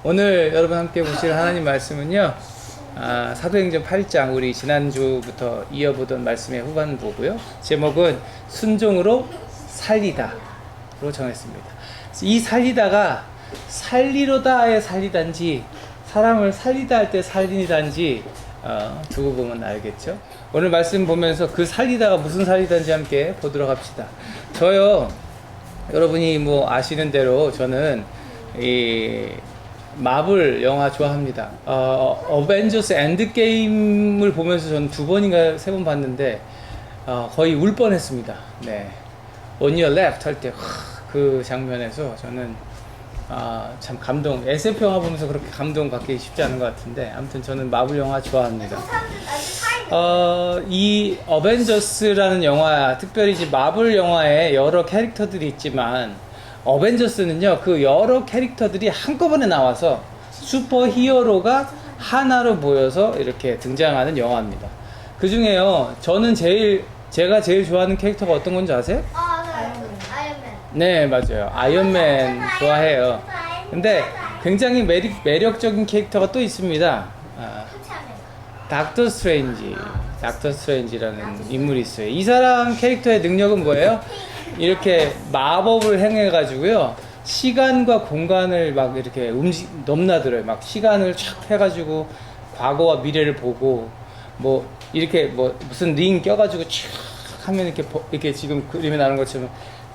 오늘 여러분 함께 보실 하나님 말씀은요, 사도행전 8장, 우리 지난주부터 이어보던 말씀의 후반부고요. 제목은 순종으로 살리다로 정했습니다. 이 살리다가 살리로다의 살리단지, 사람을 살리다 할 때 살리단지 두고 보면 알겠죠. 오늘 말씀 보면서 그 살리다가 무슨 살리단지 함께 보도록 합시다. 저요, 여러분이 뭐 아시는 대로 저는 이 마블 영화 좋아합니다. 어벤져스 엔드게임을 보면서 저는 2번인가 3번 봤는데 거의 울 뻔했습니다. 네, On Your Left 할 때 그 장면에서 저는 참 감동, SF 영화 보면서 그렇게 감동 받기 쉽지 않은 것 같은데, 아무튼 저는 마블 영화 좋아합니다. 이 어벤져스라는 영화, 특별히 이제 마블 영화에 여러 캐릭터들이 있지만 어벤져스는요, 그 여러 캐릭터들이 한꺼번에 나와서 슈퍼 히어로가 하나로 모여서 이렇게 등장하는 영화입니다. 그 중에요, 제가 제일 좋아하는 캐릭터가 어떤 건지 아세요? 아이언맨. 네, 맞아요. 아이언맨 좋아해요. 근데 굉장히 매력적인 캐릭터가 또 있습니다. 닥터 스트레인지라는 인물이 있어요. 이 사람 캐릭터의 능력은 뭐예요? 이렇게 마법을 행해가지고요, 시간과 공간을 막 이렇게 넘나들어요. 막 시간을 촥 해가지고 과거와 미래를 보고, 뭐 이렇게 뭐 무슨 링 껴가지고 촥 하면 이렇게 지금 그림에 나오는 것처럼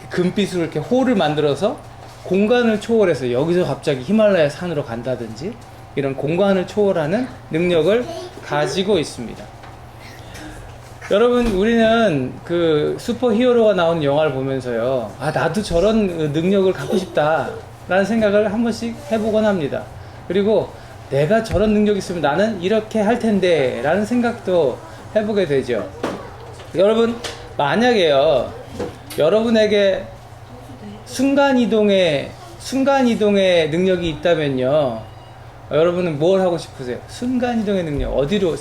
금빛으로 이렇게 홀을 만들어서 공간을 초월해서 여기서 갑자기 히말라야 산으로 간다든지, 이런 공간을 초월하는 능력을 가지고 있습니다. 여러분, 우리는 그 슈퍼 히어로가 나오는 영화를 보면서요, 나도 저런 능력을 갖고 싶다 라는 생각을 한 번씩 해보곤 합니다. 그리고 내가 저런 능력이 있으면 나는 이렇게 할 텐데 라는 생각도 해보게 되죠. 여러분, 만약에요, 여러분에게 순간이동의 능력이 있다면요, 여러분은 뭘 하고 싶으세요? 순간이동의 능력, 어디로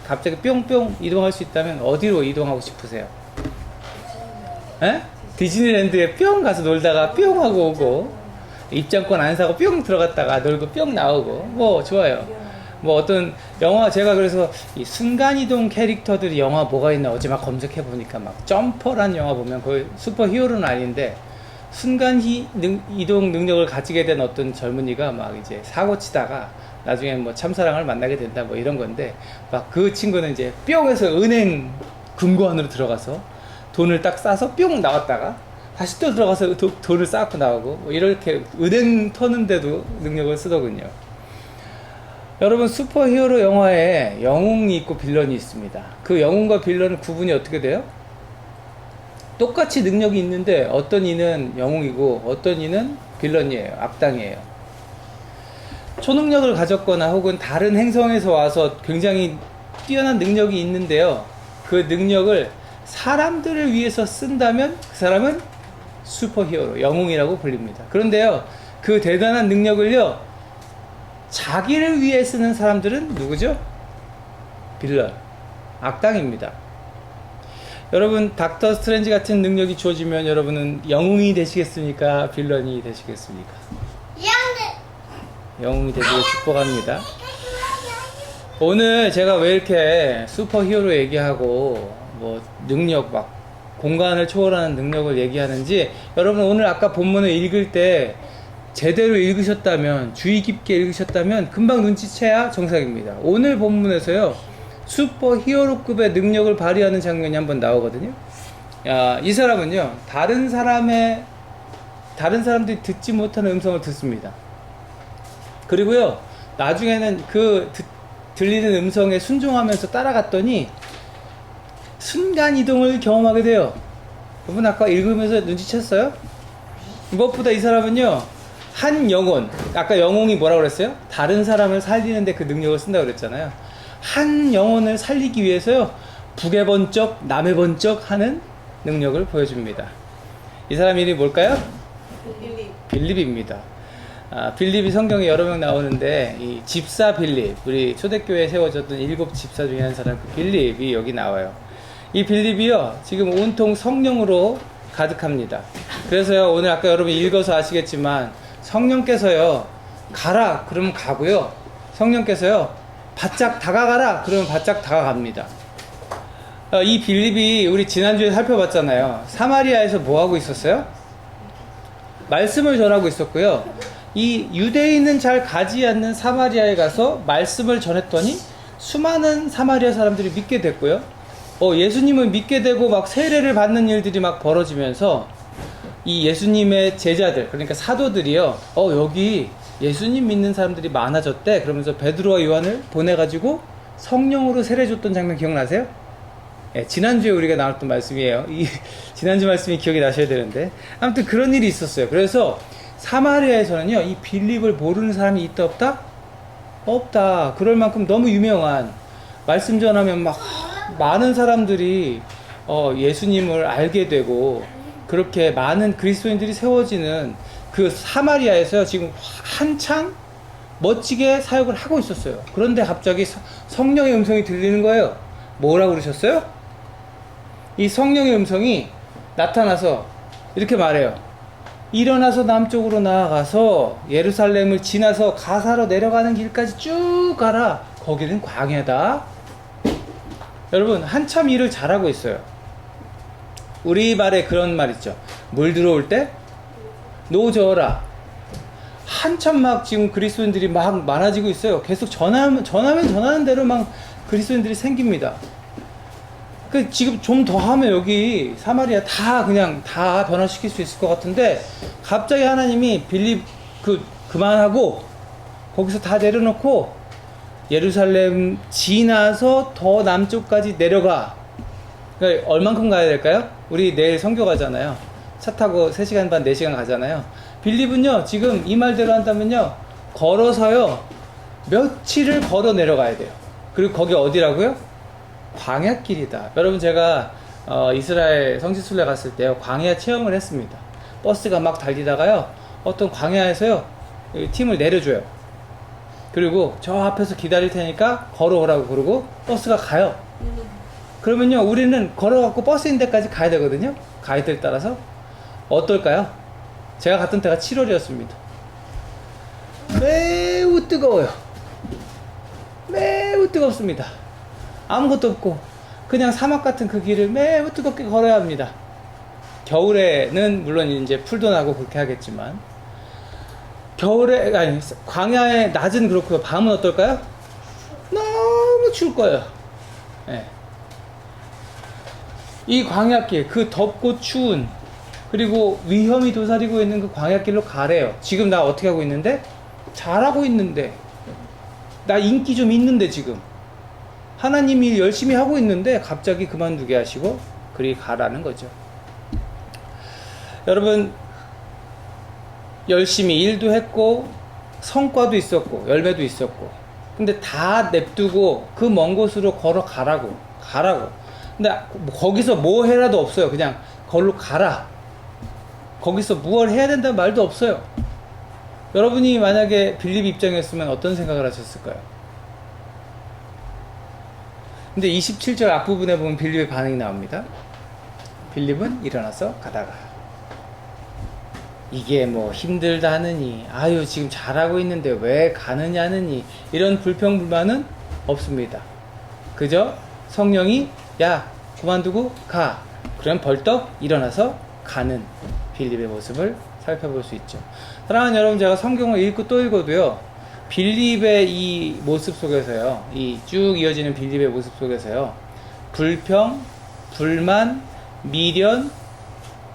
갑자기 뿅뿅 이동할 수 있다면 어디로 이동하고 싶으세요? 에? 디즈니랜드에 뿅 가서 놀다가 뿅 하고 오고, 입장권 안 사고 뿅 들어갔다가 놀고 뿅 나오고, 뭐 좋아요. 뭐 어떤 영화, 제가 그래서 이 순간이동 캐릭터들이 영화 뭐가 있나 어제 막 검색해 보니까, 막 점퍼라는 영화 보면 거의 슈퍼 히어로는 아닌데 순간이동 능력을 가지게 된 어떤 젊은이가 막 이제 사고 치다가 나중에 뭐 참사랑을 만나게 된다, 뭐 이런 건데, 막 그 친구는 이제 뿅 해서 은행 금고 안으로 들어가서 돈을 딱 싸서 뿅 나왔다가 다시 또 들어가서 돈을 쌓고 나오고, 뭐 이렇게 은행 터는데도 능력을 쓰더군요. 여러분, 슈퍼 히어로 영화에 영웅이 있고 빌런이 있습니다. 그 영웅과 빌런은 구분이 어떻게 돼요? 똑같이 능력이 있는데 어떤 이는 영웅이고 어떤 이는 빌런이에요. 악당이에요. 초능력을 가졌거나 혹은 다른 행성에서 와서 굉장히 뛰어난 능력이 있는데요, 그 능력을 사람들을 위해서 쓴다면 그 사람은 슈퍼 히어로, 영웅이라고 불립니다. 그런데요, 그 대단한 능력을요, 자기를 위해 쓰는 사람들은 누구죠? 빌런, 악당입니다. 여러분, 닥터 스트레인지 같은 능력이 주어지면 여러분은 영웅이 되시겠습니까? 빌런이 되시겠습니까? 영웅이 되시길 축복합니다. 오늘 제가 왜 이렇게 슈퍼 히어로 얘기하고 뭐 능력, 막 공간을 초월하는 능력을 얘기하는지, 여러분 오늘 아까 본문을 읽을 때 제대로 읽으셨다면, 주의 깊게 읽으셨다면 금방 눈치채야 정상입니다. 오늘 본문에서요, 슈퍼 히어로급의 능력을 발휘하는 장면이 한번 나오거든요. 이 사람은요, 다른 사람들이 듣지 못하는 음성을 듣습니다. 그리고요, 나중에는 그 들리는 음성에 순종하면서 따라갔더니 순간이동을 경험하게 돼요. 여러분, 아까 읽으면서 눈치챘어요? 무엇보다 이 사람은요, 한 영혼, 아까 영웅이 뭐라고 그랬어요? 다른 사람을 살리는데 그 능력을 쓴다고 그랬잖아요. 한 영혼을 살리기 위해서요, 북의 번쩍 남의 번쩍 하는 능력을 보여줍니다. 이 사람 이름이 뭘까요? 빌립입니다. 빌립이 성경에 여러 명 나오는데, 이 집사 빌립, 우리 초대교회에 세워졌던 7 집사 중에 한 사람, 그 빌립이 여기 나와요. 이 빌립이요, 지금 온통 성령으로 가득합니다. 그래서요, 오늘 아까 여러분 읽어서 아시겠지만 성령께서요, 가라 그러면 가고요. 성령께서요 바짝 다가가라 그러면 바짝 다가갑니다. 이 빌립이 우리 지난주에 살펴봤잖아요. 사마리아에서 뭐 하고 있었어요? 말씀을 전하고 있었고요. 이 유대인은 잘 가지 않는 사마리아에 가서 말씀을 전했더니 수많은 사마리아 사람들이 믿게 됐고요. 예수님을 믿게 되고 막 세례를 받는 일들이 막 벌어지면서 이 예수님의 제자들, 그러니까 사도들이요, 여기 예수님 믿는 사람들이 많아졌대. 그러면서 베드로와 요한을 보내가지고 성령으로 세례 줬던 장면 기억나세요? 예, 지난주에 우리가 나눴던 말씀이에요. 지난주 말씀이 기억이 나셔야 되는데. 아무튼 그런 일이 있었어요. 그래서 사마리아에서는요, 이 빌립을 모르는 사람이 있다 없다? 없다. 그럴 만큼 너무 유명한, 말씀 전하면 막 많은 사람들이 예수님을 알게 되고 그렇게 많은 그리스도인들이 세워지는 그 사마리아에서 지금 한창 멋지게 사역을 하고 있었어요. 그런데 갑자기 성령의 음성이 들리는 거예요. 뭐라고 그러셨어요? 이 성령의 음성이 나타나서 이렇게 말해요. 일어나서 남쪽으로 나아가서 예루살렘을 지나서 가사로 내려가는 길까지 쭉 가라. 거기는 광야다. 여러분, 한참 일을 잘하고 있어요. 우리말에 그런 말 있죠. 물 들어올 때 노 저어라. 한참 막 지금 그리스도인들이 막 많아지고 있어요. 계속 전하면 전하는 대로 막 그리스도인들이 생깁니다. 지금 좀 더 하면 여기 사마리아 다 그냥 다 변화시킬 수 있을 것 같은데, 갑자기 하나님이 빌립 그만하고 거기서 다 내려놓고 예루살렘 지나서 더 남쪽까지 내려가. 그러니까 얼만큼 가야 될까요? 우리 내일 선교 가잖아요. 차 타고 3시간 반 4시간 가잖아요. 빌립은요 지금 이 말대로 한다면요 걸어서요 며칠을 걸어 내려가야 돼요. 그리고 거기 어디라고요? 광야길이다. 여러분, 제가 이스라엘 성지순례 갔을 때요 광야 체험을 했습니다. 버스가 막 달리다가요 어떤 광야에서요 팀을 내려줘요. 그리고 저 앞에서 기다릴 테니까 걸어오라고 그러고 버스가 가요. 그러면요 우리는 걸어갖고 버스 있는 데까지 가야 되거든요. 가이드를 따라서. 어떨까요? 제가 갔던 때가 7월이었습니다. 매우 뜨거워요. 매우 뜨겁습니다. 아무것도 없고 그냥 사막 같은 그 길을 매우 뜨겁게 걸어야 합니다. 겨울에는 물론 이제 풀도 나고 그렇게 하겠지만, 광야의 낮은 그렇고요. 밤은 어떨까요? 너무 추울 거예요. 네. 이 광야길, 그 덥고 추운, 그리고 위험이 도사리고 있는 그 광야길로 가래요. 지금 나 어떻게 하고 있는데? 잘하고 있는데, 나 인기 좀 있는데, 지금 하나님이 열심히 하고 있는데 갑자기 그만두게 하시고 그리 가라는 거죠. 여러분, 열심히 일도 했고 성과도 있었고 열매도 있었고, 근데 다 냅두고 그 먼 곳으로 걸어가라고. 근데 거기서 뭐 해라도 없어요. 그냥 걸로 가라. 거기서 무얼 해야 된다는 말도 없어요. 여러분이 만약에 빌립 입장이었으면 어떤 생각을 하셨을까요? 근데 27절 앞부분에 보면 빌립의 반응이 나옵니다. 빌립은 일어나서 가다가, 이게 뭐 힘들다 하느니, 아유 지금 잘하고 있는데 왜 가느냐느니, 이런 불평불만은 없습니다. 그저 성령이 야 그만두고 가, 그럼 벌떡 일어나서 가는 빌립의 모습을 살펴볼 수 있죠. 사랑하는 여러분, 제가 성경을 읽고 또 읽어도요 빌립의 이 모습 속에서요, 이 쭉 이어지는 빌립의 모습 속에서요, 불평, 불만, 미련,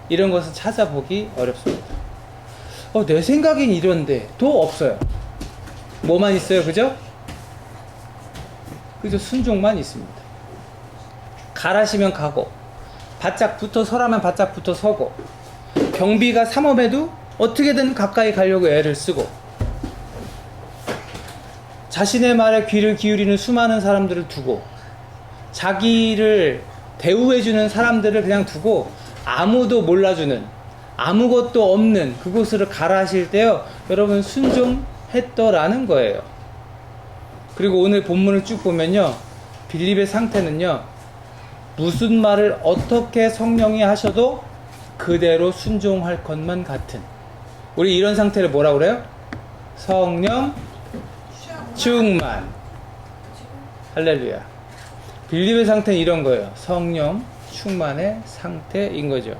이런 것을 찾아보기 어렵습니다. 내 생각엔 이런데 도 없어요. 뭐만 있어요? 그죠? 순종만 있습니다. 가라시면 가고, 바짝 붙어 서라면 바짝 붙어 서고, 경비가 삼엄해도 어떻게든 가까이 가려고 애를 쓰고, 자신의 말에 귀를 기울이는 수많은 사람들을 두고, 자기를 대우해주는 사람들을 그냥 두고 아무도 몰라주는, 아무것도 없는 그곳으로 가라 하실 때요, 여러분 순종했더라는 거예요. 그리고 오늘 본문을 쭉 보면요, 빌립의 상태는요, 무슨 말을 어떻게 성령이 하셔도 그대로 순종할 것만 같은, 우리 이런 상태를 뭐라고 그래요? 성령 충만. 할렐루야. 빌립의 상태는 이런 거예요. 성령 충만의 상태인 거죠.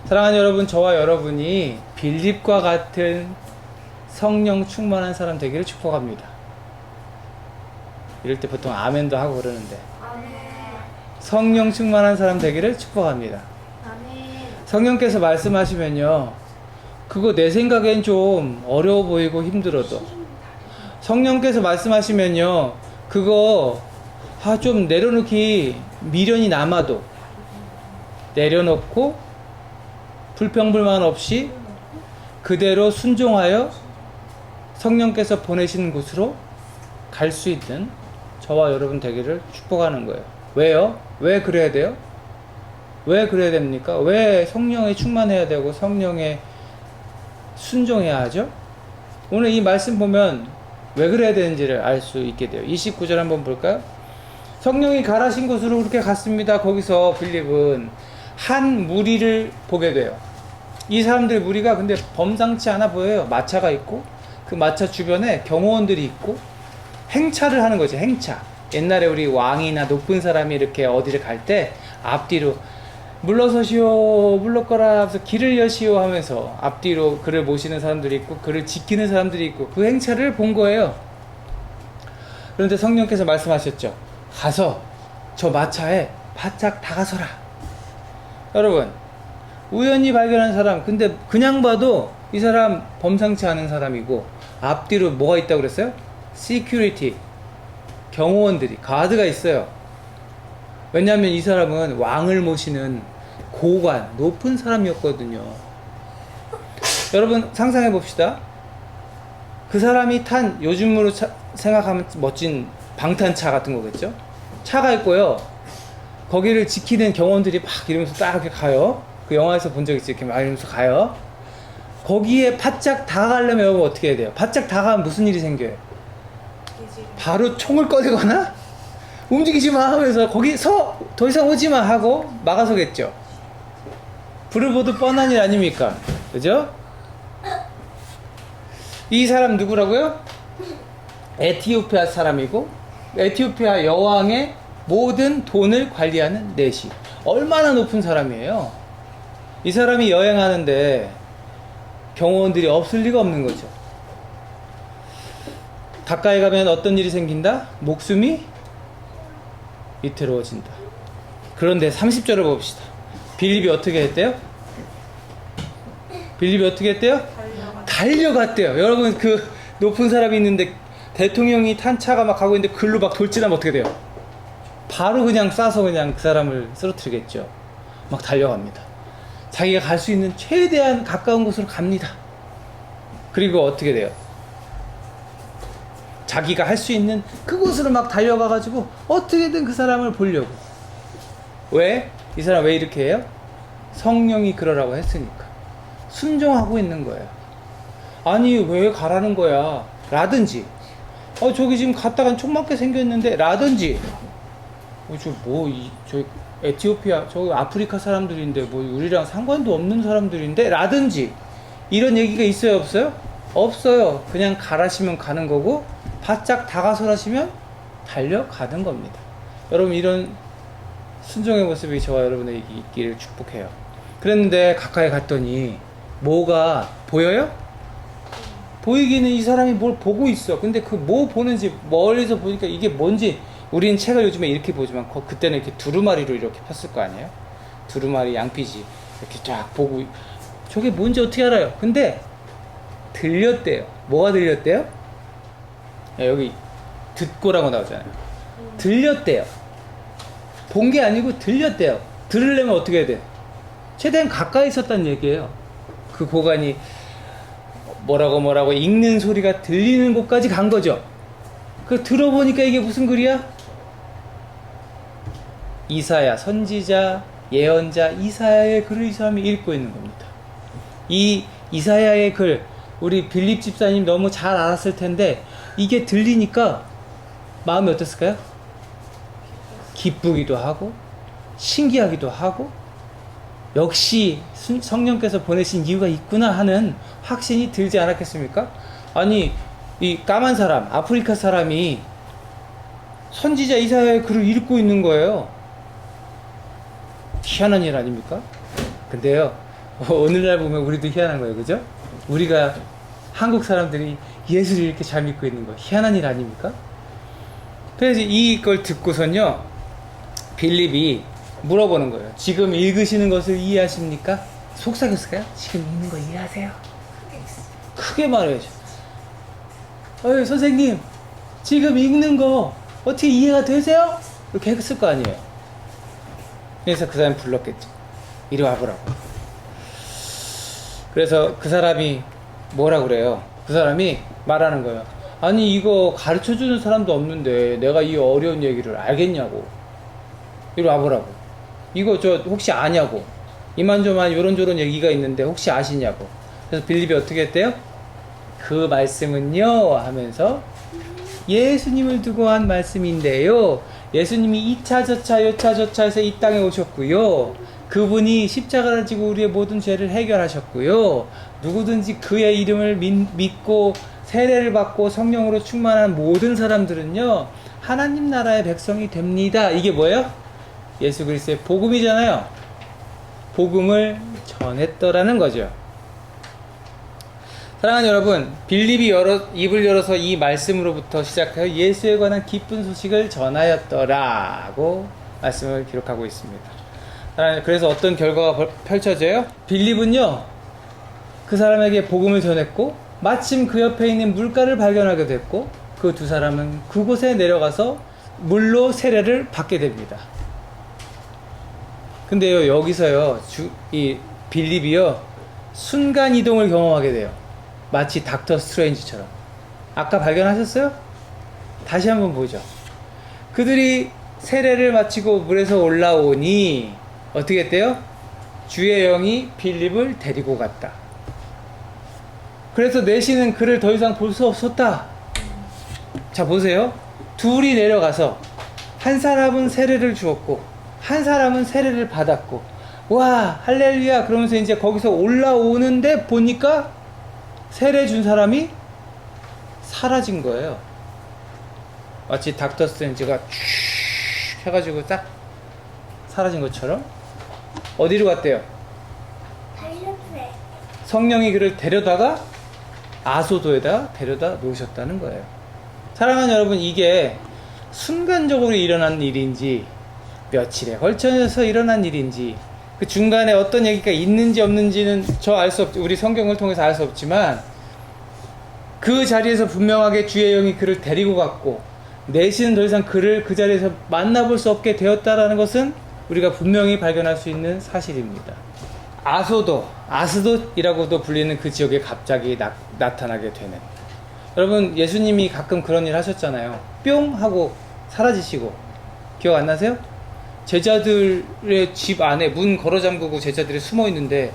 사랑하는 여러분, 저와 여러분이 빌립과 같은 성령 충만한 사람 되기를 축복합니다. 이럴 때 보통 아멘도 하고 그러는데, 아멘. 성령 충만한 사람 되기를 축복합니다. 아멘. 성령께서 말씀하시면요, 그거 내 생각엔 좀 어려워 보이고 힘들어도 성령께서 말씀하시면요, 그거 좀 내려놓기 미련이 남아도 내려놓고 불평불만 없이 그대로 순종하여 성령께서 보내시는 곳으로 갈 수 있는 저와 여러분 되기를 축복하는 거예요. 왜요? 왜 그래야 돼요? 왜 그래야 됩니까? 왜 성령에 충만해야 되고 성령에 순종해야 하죠? 오늘 이 말씀 보면 왜 그래야 되는지를 알 수 있게 돼요. 29절 한번 볼까요? 성령이 가라신 곳으로 그렇게 갔습니다. 거기서 빌립은 한 무리를 보게 돼요. 이 사람들의 무리가 근데 범상치 않아 보여요. 마차가 있고 그 마차 주변에 경호원들이 있고 행차를 하는 거죠. 행차. 옛날에 우리 왕이나 높은 사람이 이렇게 어디를 갈 때 앞뒤로 물러서시오, 물러거라 하면서 길을 여시오 하면서 앞뒤로 그를 모시는 사람들이 있고 그를 지키는 사람들이 있고 그 행차를 본 거예요. 그런데 성령께서 말씀하셨죠. 가서 저 마차에 바짝 다가서라. 여러분, 우연히 발견한 사람, 근데 그냥 봐도 이 사람 범상치 않은 사람이고 앞뒤로 뭐가 있다고 그랬어요? 시큐리티, 경호원들이, 가드가 있어요. 왜냐하면 이 사람은 왕을 모시는 고관, 높은 사람이었거든요. 여러분 상상해 봅시다. 그 사람이 탄, 요즘으로 생각하면 멋진 방탄차 같은 거겠죠? 차가 있고요. 거기를 지키는 경호원들이 막 이러면서 딱 이렇게 가요. 그 영화에서 본 적 있지? 이렇게 막 이러면서 가요. 거기에 바짝 다가가려면 여러분 어떻게 해야 돼요? 바짝 다가가면 무슨 일이 생겨요? 바로 총을 꺼내거나 움직이지 마 하면서 거기서 더 이상 오지 마 하고 막아서겠죠. 불을 보듯 뻔한 일 아닙니까? 그죠? 이 사람 누구라고요? 에티오피아 사람이고 에티오피아 여왕의 모든 돈을 관리하는 내시. 얼마나 높은 사람이에요. 이 사람이 여행하는데 경호원들이 없을 리가 없는 거죠. 가까이 가면 어떤 일이 생긴다? 목숨이 위태로워진다. 그런데 30절을 봅시다. 빌립이 어떻게 했대요? 빌립이 어떻게 했대요? 달려갔대요. 여러분, 그 높은 사람이 있는데 대통령이 탄 차가 막 가고 있는데 글로 막 돌진하면 어떻게 돼요? 바로 그냥 쏴서 그냥 그 사람을 쓰러뜨리겠죠. 막 달려갑니다. 자기가 갈 수 있는 최대한 가까운 곳으로 갑니다. 그리고 어떻게 돼요? 자기가 할 수 있는 그곳으로 막 달려가가지고 어떻게든 그 사람을 보려고. 왜? 이 사람 왜 이렇게 해요? 성령이 그러라고 했으니까. 순종하고 있는 거예요. 아니 왜 가라는 거야? 라든지 저기 지금 갔다간 총 맞게 생겼는데 라든지 저 에티오피아 저 아프리카 사람들인데 뭐 우리랑 상관도 없는 사람들인데 라든지 이런 얘기가 있어요 없어요? 없어요. 그냥 가라시면 가는 거고 바짝 다가서라시면 달려가는 겁니다. 여러분 이런 순종의 모습이 저와 여러분에게 있기를 축복해요. 그랬는데 가까이 갔더니 뭐가 보여요? 보이기는 이 사람이 뭘 보고 있어. 근데 그 뭐 보는지 멀리서 보니까 이게 뭔지 우리는 책을 요즘에 이렇게 보지만 그때는 이렇게 두루마리로 이렇게 폈을 거 아니에요? 두루마리 양피지 이렇게 쫙 보고 저게 뭔지 어떻게 알아요? 근데 들렸대요. 뭐가 들렸대요? 여기 듣고라고 나오잖아요. 들렸대요. 본 게 아니고 들렸대요. 들으려면 어떻게 해야 돼? 최대한 가까이 있었다는 얘기예요. 그 고관이 뭐라고 읽는 소리가 들리는 곳까지 간 거죠. 그 들어보니까 이게 무슨 글이야? 이사야, 선지자, 예언자 이사야의 글을 이 사람이 읽고 있는 겁니다. 이 이사야의 글 우리 빌립 집사님 너무 잘 알았을 텐데 이게 들리니까 마음이 어땠을까요? 기쁘기도 하고 신기하기도 하고 역시 성령께서 보내신 이유가 있구나 하는 확신이 들지 않았겠습니까? 아니, 이 까만 사람, 아프리카 사람이 선지자 이사야의 글을 읽고 있는 거예요. 희한한 일 아닙니까? 근데요, 오늘날 보면 우리도 희한한 거예요. 그죠? 우리가 한국 사람들이 예수를 이렇게 잘 믿고 있는 거 희한한 일 아닙니까? 그래서 이걸 듣고선요, 빌립이 물어보는 거예요. 지금 읽으시는 것을 이해하십니까? 속삭였을까요? 지금 읽는 거 이해하세요? 크게 말해야죠. 어이, 선생님, 지금 읽는 거 어떻게 이해가 되세요? 이렇게 했을 거 아니에요. 그래서 그 사람이 불렀겠죠. 이리 와보라고. 그래서 그 사람이 뭐라 그래요? 그 사람이 말하는 거예요. 아니, 이거 가르쳐 주는 사람도 없는데 내가 이 어려운 얘기를 알겠냐고. 이리 와보라고. 이거 저 혹시 아냐고. 이만저만 요런저런 얘기가 있는데 혹시 아시냐고. 그래서 빌립이 어떻게 했대요? 그 말씀은요 하면서 예수님을 두고 한 말씀인데요, 예수님이 2차 저차 요차 저차에서 이 땅에 오셨고요, 그분이 십자가를 지고 우리의 모든 죄를 해결하셨고요, 누구든지 그의 이름을 믿고 세례를 받고 성령으로 충만한 모든 사람들은요 하나님 나라의 백성이 됩니다. 이게 뭐예요? 예수 그리스도의 복음이잖아요. 복음을 전했더라는 거죠. 사랑하는 여러분, 빌립이 입을 열어서 이 말씀으로부터 시작하여 예수에 관한 기쁜 소식을 전하였더라고 말씀을 기록하고 있습니다. 그래서 어떤 결과가 펼쳐져요? 빌립은요, 그 사람에게 복음을 전했고 마침 그 옆에 있는 물가를 발견하게 됐고, 그 두 사람은 그곳에 내려가서 물로 세례를 받게 됩니다. 근데요, 여기서요, 이 빌립이요 순간 이동을 경험하게 돼요. 마치 닥터 스트레인지처럼. 아까 발견하셨어요? 다시 한번 보죠. 그들이 세례를 마치고 물에서 올라오니 어떻게 했대요? 주의 영이 빌립을 데리고 갔다. 그래서 내시는 그를 더 이상 볼 수 없었다. 자, 보세요. 둘이 내려가서 한 사람은 세례를 주었고 한 사람은 세례를 받았고, 와 할렐루야 그러면서 이제 거기서 올라오는데 보니까 세례 준 사람이 사라진 거예요. 마치 닥터 스트레인지가 쭉 해가지고 딱 사라진 것처럼. 어디로 갔대요? 달렸네. 성령이 그를 데려다가 아소도에다 데려다 놓으셨다는 거예요. 사랑하는 여러분, 이게 순간적으로 일어난 일인지 며칠에 걸쳐서 일어난 일인지 그 중간에 어떤 얘기가 있는지 없는지는 저 알 수 없죠. 우리 성경을 통해서 알 수 없지만 그 자리에서 분명하게 주의 영이 그를 데리고 갔고 내시는 더 이상 그를 그 자리에서 만나볼 수 없게 되었다라는 것은 우리가 분명히 발견할 수 있는 사실입니다. 아스돗이라고도 불리는 그 지역에 갑자기 나타나게 되는. 여러분, 예수님이 가끔 그런 일 하셨잖아요. 뿅 하고 사라지시고. 기억 안 나세요? 제자들의 집 안에 문 걸어 잠그고 제자들이 숨어 있는데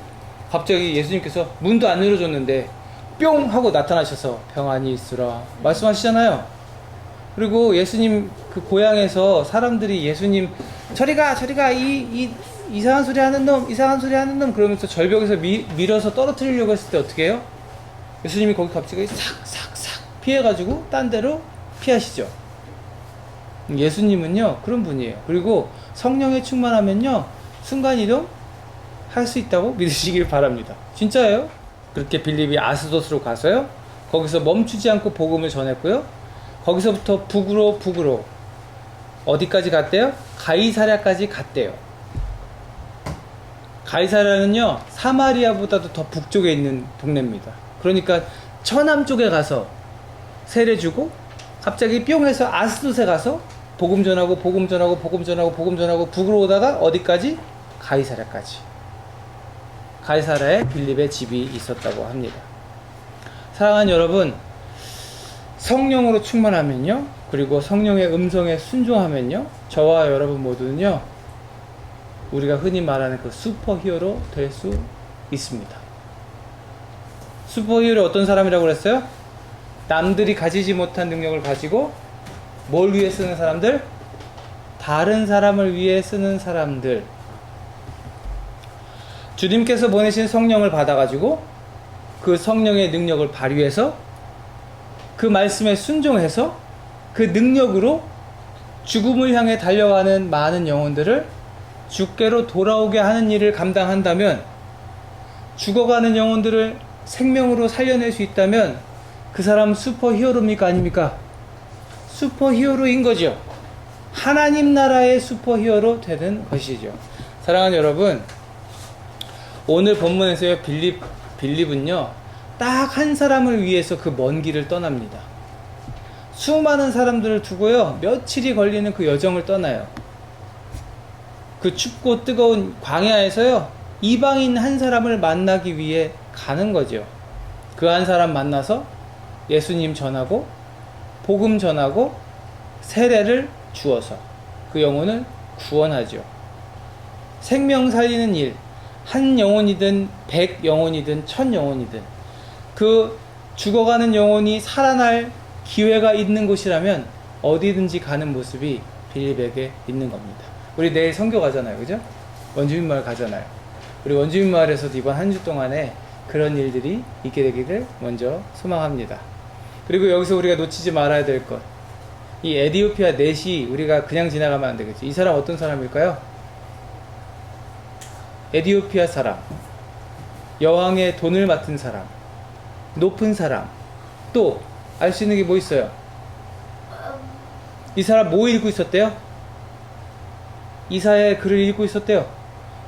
갑자기 예수님께서 문도 안 열어줬는데 뿅 하고 나타나셔서 평안히 있으라 말씀하시잖아요. 그리고 예수님 그 고향에서 사람들이 예수님 저리가 이 이상한 소리 하는 놈 그러면서 절벽에서 밀어서 떨어뜨리려고 했을 때 어떻게 해요? 예수님이 거기 갑자기 싹 피해가지고 딴 데로 피하시죠. 예수님은요 그런 분이에요. 그리고 성령에 충만하면요 순간이동 할 수 있다고 믿으시길 바랍니다. 진짜예요. 그렇게 빌립이 아스돗으로 가서요 거기서 멈추지 않고 복음을 전했고요, 거기서부터 북으로 어디까지 갔대요? 가이사랴까지 갔대요. 가이사랴는요 사마리아보다도 더 북쪽에 있는 동네입니다. 그러니까 서남쪽에 가서 세례 주고 갑자기 뿅 해서 아스돗에 가서 복음 전하고 북으로 오다가 어디까지? 가이사랴까지. 가이사랴에 빌립의 집이 있었다고 합니다. 사랑하는 여러분, 성령으로 충만하면요, 그리고 성령의 음성에 순종하면요, 저와 여러분 모두는요 우리가 흔히 말하는 그 슈퍼히어로 될 수 있습니다. 슈퍼히어로 어떤 사람이라고 그랬어요? 남들이 가지지 못한 능력을 가지고 뭘 위해 쓰는 사람들? 다른 사람을 위해 쓰는 사람들. 주님께서 보내신 성령을 받아가지고 그 성령의 능력을 발휘해서 그 말씀에 순종해서 그 능력으로 죽음을 향해 달려가는 많은 영혼들을 주께로 돌아오게 하는 일을 감당한다면, 죽어가는 영혼들을 생명으로 살려낼 수 있다면 그 사람 슈퍼히어로입니까? 아닙니까? 슈퍼히어로인 거죠. 하나님 나라의 슈퍼히어로 되는 것이죠. 사랑하는 여러분, 오늘 본문에서의 빌립은요, 딱 한 사람을 위해서 그 먼 길을 떠납니다. 수많은 사람들을 두고요, 며칠이 걸리는 그 여정을 떠나요. 그 춥고 뜨거운 광야에서요, 이방인 한 사람을 만나기 위해 가는 거죠. 그 한 사람 만나서 예수님 전하고 복음 전하고 세례를 주어서 그 영혼을 구원하죠. 생명 살리는 일, 한 영혼이든 100 영혼이든 1000 영혼이든 그 죽어가는 영혼이 살아날 기회가 있는 곳이라면 어디든지 가는 모습이 빌립에게 있는 겁니다. 우리 내일 선교 가잖아요, 그죠? 원주민 마을 가잖아요. 우리 원주민 마을에서도 이번 한 주 동안에 그런 일들이 있게 되기를 먼저 소망합니다. 그리고 여기서 우리가 놓치지 말아야 될 것, 이 에디오피아 넷이 우리가 그냥 지나가면 안 되겠죠. 이 사람 어떤 사람일까요? 에디오피아 사람, 여왕의 돈을 맡은 사람, 높은 사람, 또 알 수 있는 게 뭐 있어요? 이 사람 뭐 읽고 있었대요? 이사야의 글을 읽고 있었대요.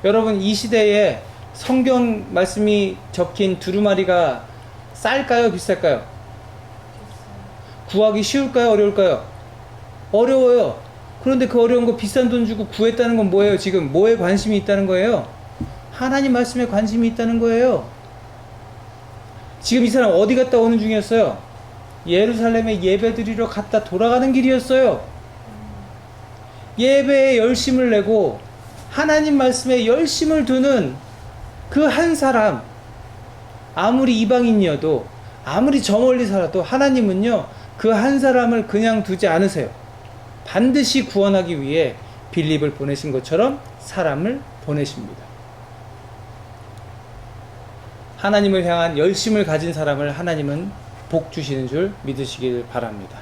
여러분, 이 시대에 성경 말씀이 적힌 두루마리가 쌀까요? 비쌀까요? 구하기 쉬울까요? 어려울까요? 어려워요. 그런데 그 어려운 거 비싼 돈 주고 구했다는 건 뭐예요? 지금 뭐에 관심이 있다는 거예요? 하나님 말씀에 관심이 있다는 거예요. 지금 이 사람 어디 갔다 오는 중이었어요? 예루살렘에 예배드리러 갔다 돌아가는 길이었어요. 예배에 열심을 내고 하나님 말씀에 열심을 두는 그 한 사람, 아무리 이방인이어도 아무리 저 멀리 살아도 하나님은요, 그 한 사람을 그냥 두지 않으세요. 반드시 구원하기 위해 빌립을 보내신 것처럼 사람을 보내십니다. 하나님을 향한 열심을 가진 사람을 하나님은 복 주시는 줄 믿으시길 바랍니다.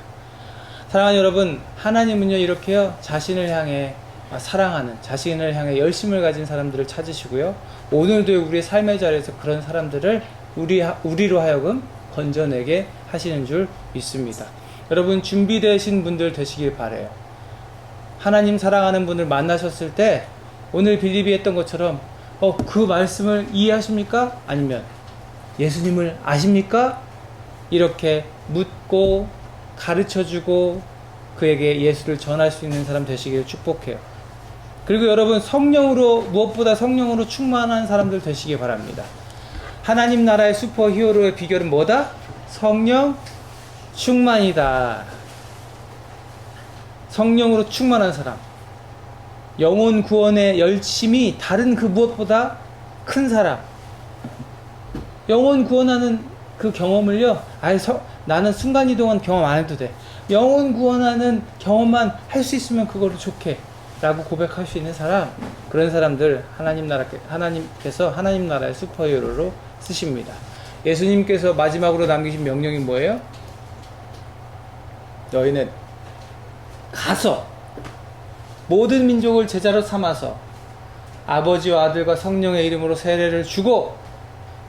사랑하는 여러분, 하나님은요, 이렇게요, 자신을 향해 사랑하는, 자신을 향해 열심을 가진 사람들을 찾으시고요, 오늘도 우리의 삶의 자리에서 그런 사람들을 우리로 하여금 건져내게 하시는 줄 믿습니다. 여러분, 준비되신 분들 되시길 바라요. 하나님 사랑하는 분을 만나셨을 때 오늘 빌립이 했던 것처럼 그 말씀을 이해하십니까? 아니면 예수님을 아십니까? 이렇게 묻고 가르쳐주고 그에게 예수를 전할 수 있는 사람 되시길 축복해요. 그리고 여러분, 무엇보다 성령으로 충만한 사람들 되시기 바랍니다. 하나님 나라의 슈퍼히어로의 비결은 뭐다? 성령 충만이다. 성령으로 충만한 사람, 영혼 구원의 열심이 다른 그 무엇보다 큰 사람, 영혼 구원하는 그 경험을요, 나는 순간이동한 경험 안 해도 돼, 영혼 구원하는 경험만 할 수 있으면 그걸로 좋게 라고 고백할 수 있는 사람, 그런 사람들 하나님께서 하나님 나라의 슈퍼히어로로 쓰십니다. 예수님께서 마지막으로 남기신 명령이 뭐예요? 너희는 가서 모든 민족을 제자로 삼아서 아버지와 아들과 성령의 이름으로 세례를 주고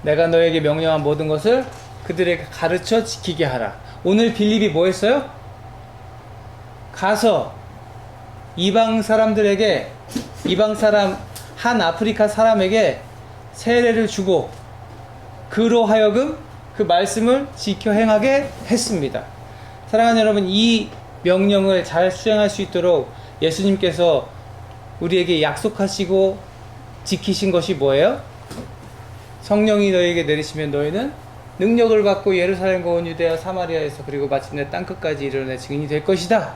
내가 너에게 명령한 모든 것을 그들에게 가르쳐 지키게 하라. 오늘 빌립이 뭐 했어요? 가서 이방 사람들에게, 한 아프리카 사람에게 세례를 주고 그로 하여금 그 말씀을 지켜 행하게 했습니다. 사랑하는 여러분, 이 명령을 잘 수행할 수 있도록 예수님께서 우리에게 약속하시고 지키신 것이 뭐예요? 성령이 너희에게 내리시면 너희는 능력을 받고 예루살렘과 온 유대와 사마리아에서 그리고 마침내 땅끝까지 이르러 증인이 될 것이다.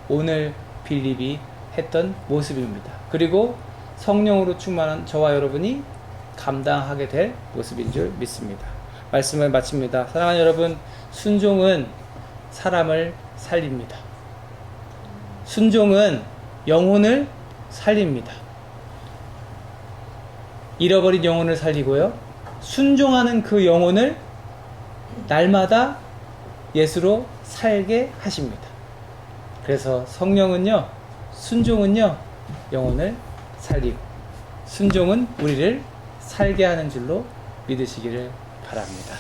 오늘 빌립이 했던 모습입니다. 그리고 성령으로 충만한 저와 여러분이 감당하게 될 모습인 줄 믿습니다. 말씀을 마칩니다. 사랑하는 여러분, 순종은 사람을 살립니다. 순종은 영혼을 살립니다. 잃어버린 영혼을 살리고요. 순종하는 그 영혼을 날마다 예수로 살게 하십니다. 그래서 성령은요, 순종은요, 영혼을 살리고, 순종은 우리를 살게 하는 줄로 믿으시기를 바랍니다.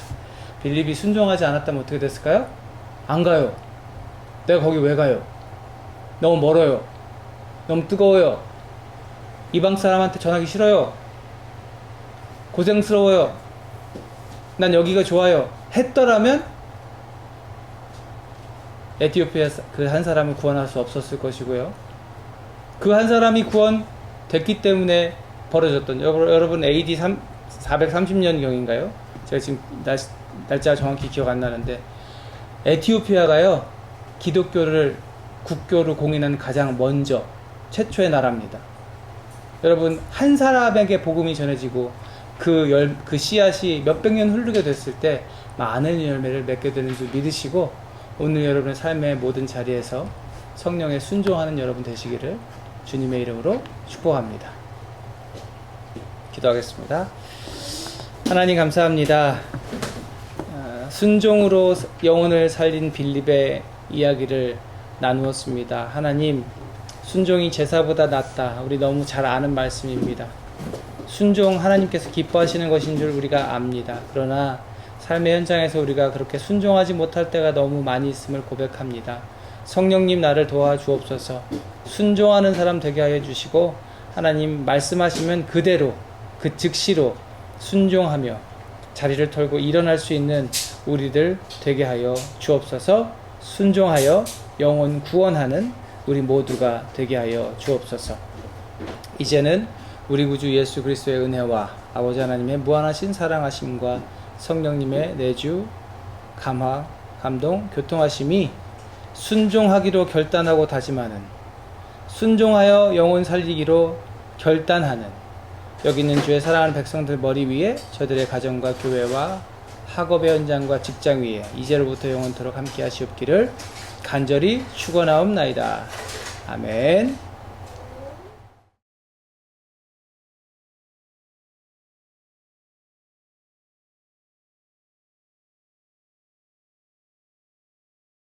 빌립이 순종하지 않았다면 어떻게 됐을까요? 안 가요. 내가 거기 왜 가요? 너무 멀어요. 너무 뜨거워요. 이방 사람한테 전하기 싫어요. 고생스러워요. 난 여기가 좋아요. 했더라면 에티오피아 그 한 사람을 구원할 수 없었을 것이고요. 그 한 사람이 구원됐기 때문에 벌어졌던, 여러분 AD 430년경인가요? 제가 지금 날짜가 정확히 기억 안 나는데, 에티오피아가요, 기독교를 국교로 공인한 가장 먼저 최초의 나라입니다. 여러분, 한 사람에게 복음이 전해지고 그 씨앗이 몇백 년 흐르게 됐을 때 많은 열매를 맺게 되는 줄 믿으시고, 오늘 여러분의 삶의 모든 자리에서 성령에 순종하는 여러분 되시기를 주님의 이름으로 축복합니다. 기도하겠습니다. 하나님 감사합니다. 순종으로 영혼을 살린 빌립의 이야기를 나누었습니다. 하나님, 순종이 제사보다 낫다. 우리 너무 잘 아는 말씀입니다. 순종 하나님께서 기뻐하시는 것인 줄 우리가 압니다. 그러나 삶의 현장에서 우리가 그렇게 순종하지 못할 때가 너무 많이 있음을 고백합니다. 성령님 나를 도와주옵소서. 순종하는 사람 되게 하여 주시고, 하나님 말씀하시면 그대로 그 즉시로 순종하며 자리를 털고 일어날 수 있는 우리들 되게 하여 주옵소서. 순종하여 영혼 구원하는 우리 모두가 되게 하여 주옵소서. 이제는 우리 구주 예수 그리스도의 은혜와 아버지 하나님의 무한하신 사랑하심과 성령님의 내주, 감화, 감동, 교통하심이 순종하기로 결단하고 다짐하는, 순종하여 영혼 살리기로 결단하는 여기 있는 주의 사랑하는 백성들 머리 위에, 저들의 가정과 교회와 학업의 현장과 직장 위에 이제로부터 영원토록 함께 하시옵기를 간절히 축원하옵나이다. 아멘.